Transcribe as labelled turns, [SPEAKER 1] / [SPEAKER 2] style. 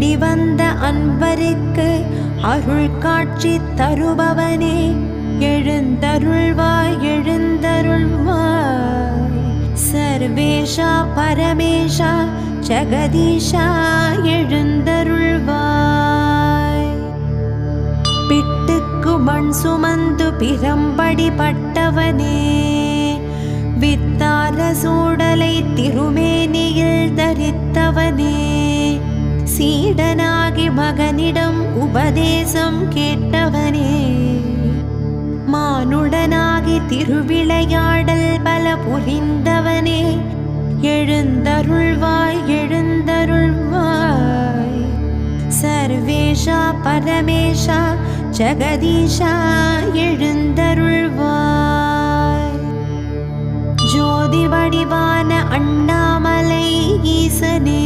[SPEAKER 1] தேடி வந்த அன்பருக்கு அருள் காட்சி தருபவனே எழுந்தருள்வாய் எழுந்தருள்வாய். சர்வேஷா பரமேஷா ஜெகதீஷா எழுந்தருள்வாய். பிட்டுக்கு மண் சுமந்து பிரம்படி பட்டவனே வித்தார சூடலை திருமேனியில் தரித்தவனே சீடனாகி மகனிடம் உபதேசம் கேட்டவனே மானுடனாகி திருவிளையாடல் பல புரிந்தவனே எழுந்தருள்வாய் எழுந்தருள்வாய். சர்வேஷா பரமேஷா ஜெகதீஷா எழுந்தருள்வாய். ஜோதி வடிவான அண்ணாமலை ஈசனே